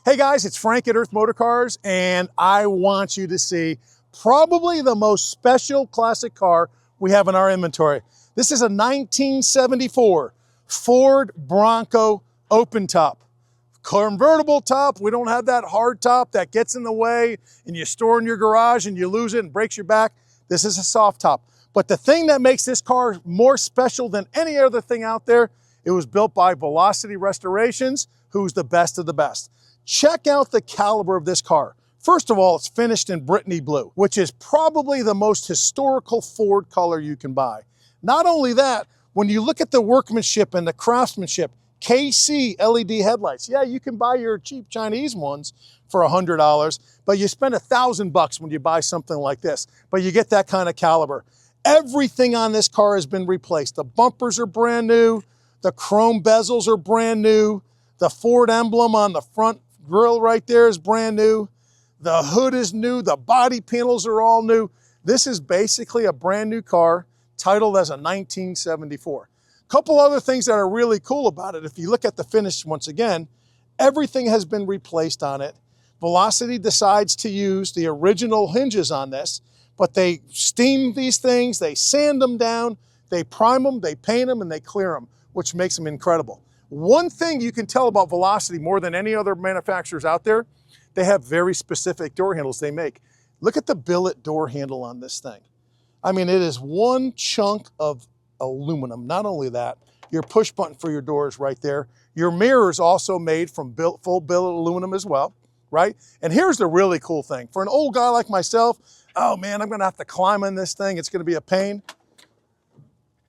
Hey guys, it's Frank at Earth Motorcars, and I want you to see probably the most special classic car we have in our inventory. This is a 1974 Ford Bronco open top. Convertible top. We don't have that hard top that gets in the way and you store in your garage and you lose it and breaks your back. This is a soft top. But the thing that makes this car more special than any other thing out there, it was built by Velocity Restorations, who's the best of the best. Check out the caliber of this car. First of all, it's finished in Brittany blue, which is probably the most historical Ford color you can buy. Not only that, when you look at the workmanship and the craftsmanship, KC LED headlights. Yeah, you can buy your cheap Chinese ones for $100, but you spend $1,000 when you buy something like this, but you get that kind of caliber. Everything on this car has been replaced. The bumpers are brand new. The chrome bezels are brand new. The Ford emblem on the front grille right there is brand new. The hood is new. The body panels are all new. This is basically a brand new car titled as a 1974. Couple other things that are really cool about it. If you look at the finish once again, everything has been replaced on it. Velocity decides to use the original hinges on this, but they steam these things, they sand them down, they prime them, they paint them, and they clear them, which makes them incredible. One thing you can tell about Velocity more than any other manufacturers out there, they have very specific door handles they make. Look at the billet door handle on this thing. I mean, it is one chunk of aluminum. Not only that, your push button for your door is right there. Your mirror is also made from full billet aluminum as well, right? And here's the really cool thing. For an old guy like myself, oh man, I'm gonna have to climb on this thing. It's gonna be a pain.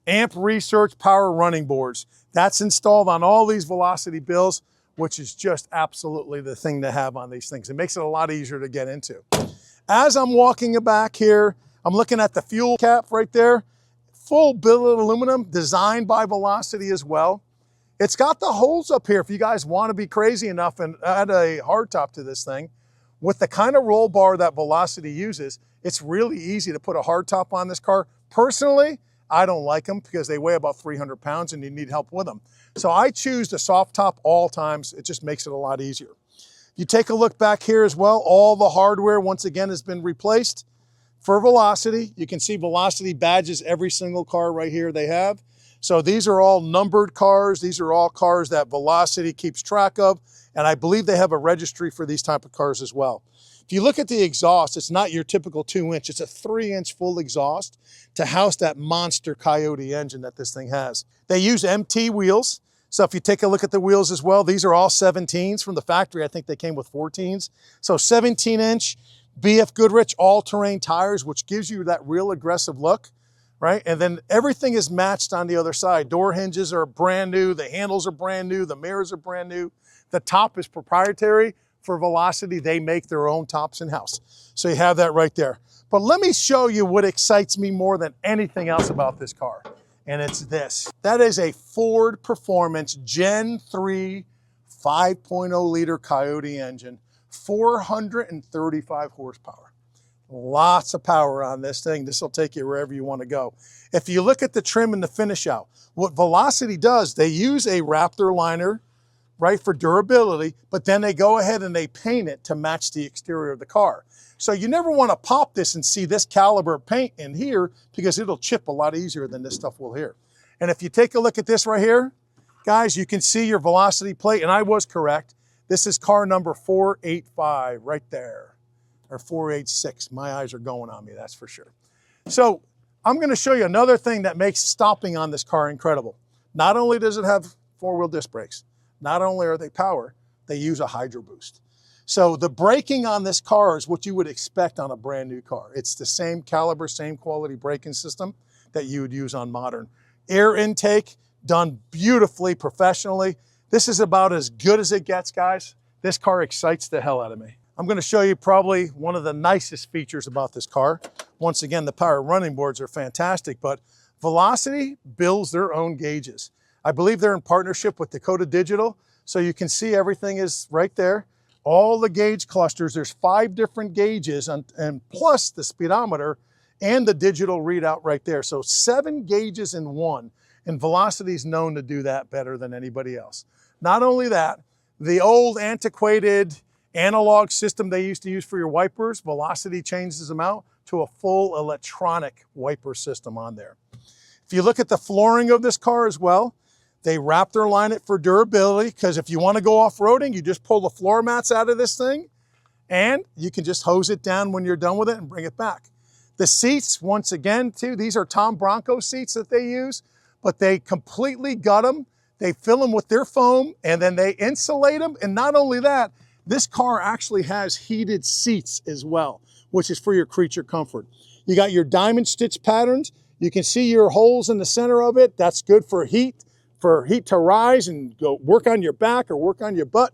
Amp Research power running boards. That's installed on all these Velocity bills, which is just absolutely the thing to have on these things. It makes it a lot easier to get into. As I'm walking back here, I'm looking at the fuel cap right there. Full billet aluminum, designed by Velocity as well. It's got the holes up here if you guys want to be crazy enough and add a hardtop to this thing. With the kind of roll bar that Velocity uses, it's really easy to put a hardtop on this car. Personally, I don't like them because they weigh about 300 pounds and you need help with them. So I choose the soft top all times. It just makes it a lot easier. You take a look back here as well. All the hardware, once again, has been replaced for Velocity. You can see Velocity badges every single car right here they have. So these are all numbered cars. These are all cars that Velocity keeps track of. And I believe they have a registry for these type of cars as well. If you look at the exhaust, it's not your typical 2-inch, it's a 3-inch full exhaust to house that monster Coyote engine that this thing has. They use MT wheels. So if you take a look at the wheels as well, these are all 17s from the factory. I think they came with 14s. So 17-inch BF Goodrich all-terrain tires, which gives you that real aggressive look, right? And then everything is matched on the other side. Door hinges are brand new. The handles are brand new. The mirrors are brand new. The top is proprietary. For Velocity, they make their own tops in-house. So you have that right there. But let me show you what excites me more than anything else about this car. And it's this. That is a Ford Performance Gen 3 5.0 liter Coyote engine, 435 horsepower. Lots of power on this thing. This will take you wherever you want to go. If you look at the trim and the finish out, what Velocity does, they use a Raptor liner, right, for durability, but then they go ahead and they paint it to match the exterior of the car. So you never want to pop this and see this caliber of paint in here because it'll chip a lot easier than this stuff will here. And if you take a look at this right here, guys, you can see your Velocity plate, and I was correct. This is car number 485 right there, or 486. My eyes are going on me, that's for sure. So I'm going to show you another thing that makes stopping on this car incredible. Not only does it have four-wheel disc brakes, not only are they power, they use a Hydro Boost. So the braking on this car is what you would expect on a brand new car. It's the same caliber, same quality braking system that you would use on modern. Air intake done beautifully, professionally. This is about as good as it gets, guys. This car excites the hell out of me. I'm gonna show you probably one of the nicest features about this car. Once again, the power running boards are fantastic, but Velocity builds their own gauges. I believe they're in partnership with Dakota Digital, so you can see everything is right there. All the gauge clusters, there's 5 different gauges, and plus the speedometer and the digital readout right there. So 7 gauges in one, and Velocity is known to do that better than anybody else. Not only that, The old antiquated analog system they used to use for your wipers, Velocity changes them out to a full electronic wiper system on there. If you look at the flooring of this car as well, they Raptor line it for durability, because if you want to go off-roading, you just pull the floor mats out of this thing and you can just hose it down when you're done with it and bring it back. The seats, once again, too, these are Tom Bronco seats that they use, but they completely gut them. They fill them with their foam and then they insulate them. And not only that, this car actually has heated seats as well, which is for your creature comfort. You got your diamond stitch patterns. You can see your holes in the center of it. That's good for heat to rise and go work on your back or work on your butt.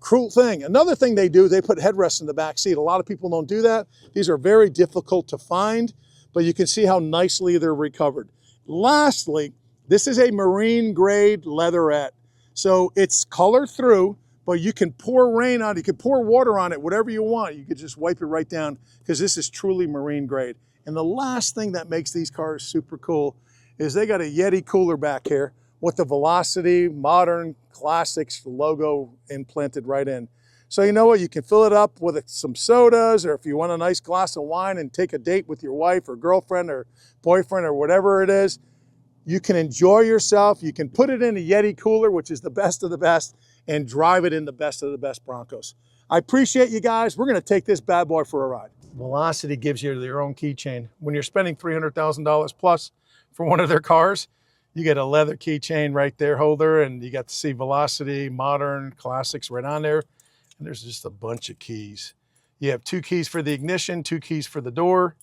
Cool thing. Another thing they do, they put headrests in the back seat. A lot of people don't do that. These are very difficult to find, but you can see how nicely they're recovered. Lastly, this is a marine grade leatherette. So it's color through, but you can pour rain on it. You can pour water on it, whatever you want. You could just wipe it right down because this is truly marine grade. And the last thing that makes these cars super cool is they got a Yeti cooler back here with the Velocity Modern Classics logo implanted right in. So you know what, you can fill it up with some sodas, or if you want a nice glass of wine and take a date with your wife or girlfriend or boyfriend or whatever it is, you can enjoy yourself. You can put it in a Yeti cooler, which is the best of the best, and drive it in the best of the best Broncos. I appreciate you guys. We're gonna take this bad boy for a ride. Velocity gives you your own keychain. When you're spending $300,000 plus for one of their cars, you get a leather keychain right there, holder, and you got to see Velocity, Modern, Classics right on there. And there's just a bunch of keys. You have 2 keys for the ignition, 2 keys for the door,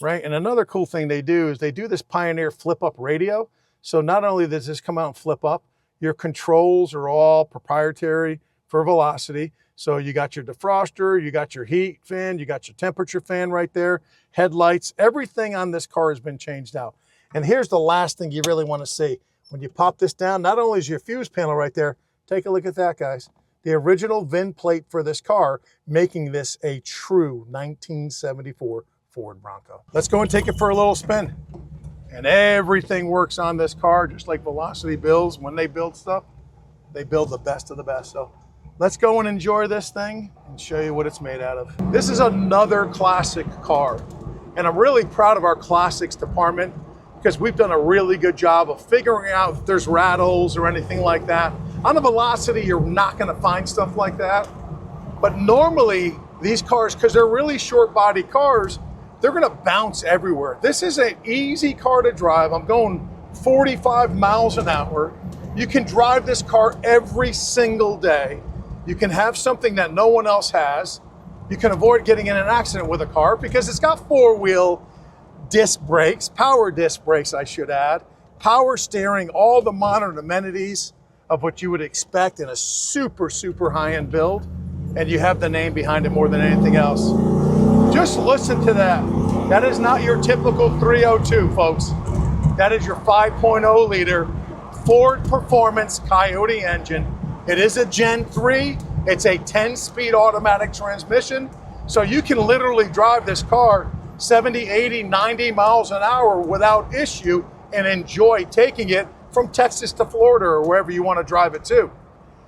right? And another cool thing they do is they do this Pioneer flip-up radio. So not only does this come out and flip up, your controls are all proprietary for Velocity. So you got your defroster, you got your heat fan, you got your temperature fan right there, headlights, everything on this car has been changed out. And here's the last thing you really want to see. When you pop this down, not only is your fuse panel right there, take a look at that, guys. The original VIN plate for this car, making this a true 1974 Ford Bronco. Let's go and take it for a little spin. And everything works on this car, just like Velocity builds. When they build stuff, they build the best of the best. So let's go and enjoy this thing and show you what it's made out of. This is another classic car. And I'm really proud of our classics department because we've done a really good job of figuring out if there's rattles or anything like that. On the Velocity, you're not gonna find stuff like that. But normally, these cars, because they're really short body cars, they're gonna bounce everywhere. This is an easy car to drive. I'm going 45 miles an hour. You can drive this car every single day. You can have something that no one else has. You can avoid getting in an accident with a car because it's got 4-wheel disc brakes, power disc brakes, I should add, power steering, all the modern amenities of what you would expect in a super, super high-end build. And you have the name behind it more than anything else. Just listen to that. That is not your typical 302, folks. That is your 5.0 liter Ford Performance Coyote engine. It is a Gen 3. It's a 10-speed automatic transmission. So you can literally drive this car 70, 80, 90 miles an hour without issue and enjoy taking it from Texas to Florida or wherever you want to drive it to.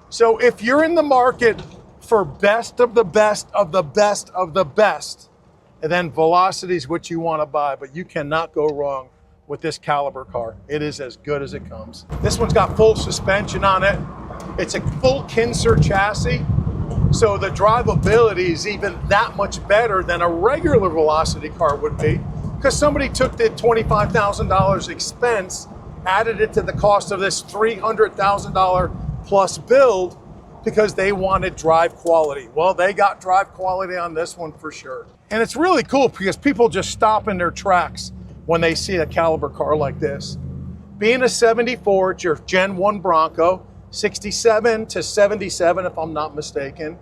So if you're in the market for best of the best of the best of the best, and then Velocity is what you want to buy, but you cannot go wrong with this caliber car. It is as good as it comes. This one's got full suspension on it. It's a full Kinser chassis, so the drivability is even that much better than a regular Velocity car would be, because somebody took the $25,000 expense, added it to the cost of this $300,000 plus build because they wanted drive quality. Well, they got drive quality on this one for sure. And it's really cool because people just stop in their tracks when they see a caliber car like this. Being a 74, it's your Gen 1 Bronco, 67 to 77 if I'm not mistaken.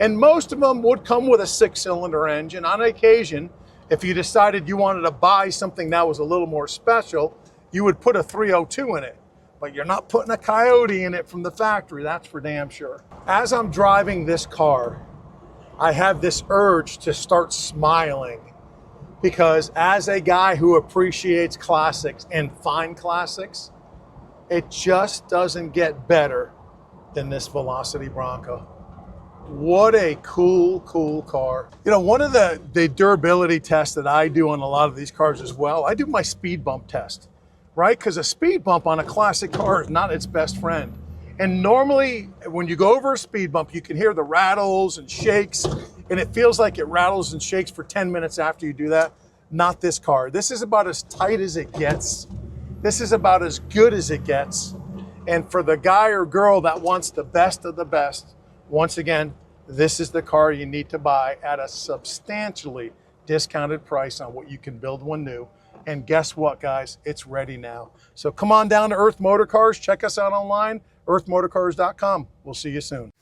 And most of them would come with a 6-cylinder engine. On occasion, if you decided you wanted to buy something that was a little more special, you would put a 302 in it. But you're not putting a Coyote in it from the factory, that's for damn sure. As I'm driving this car, I have this urge to start smiling, because as a guy who appreciates classics and fine classics, it just doesn't get better than this Velocity Bronco. What a cool, cool car. You know, one of the durability tests that I do on a lot of these cars as well, I do my speed bump test, right? Because a speed bump on a classic car is not its best friend. And normally when you go over a speed bump, you can hear the rattles and shakes, and it feels like it rattles and shakes for 10 minutes after you do that. Not this car. This is about as tight as it gets. This is about as good as it gets. And for the guy or girl that wants the best of the best, once again, this is the car you need to buy at a substantially discounted price on what you can build one new. And guess what, guys? It's ready now. So come on down to Earth Motorcars. Check us out online, earthmotorcars.com. We'll see you soon.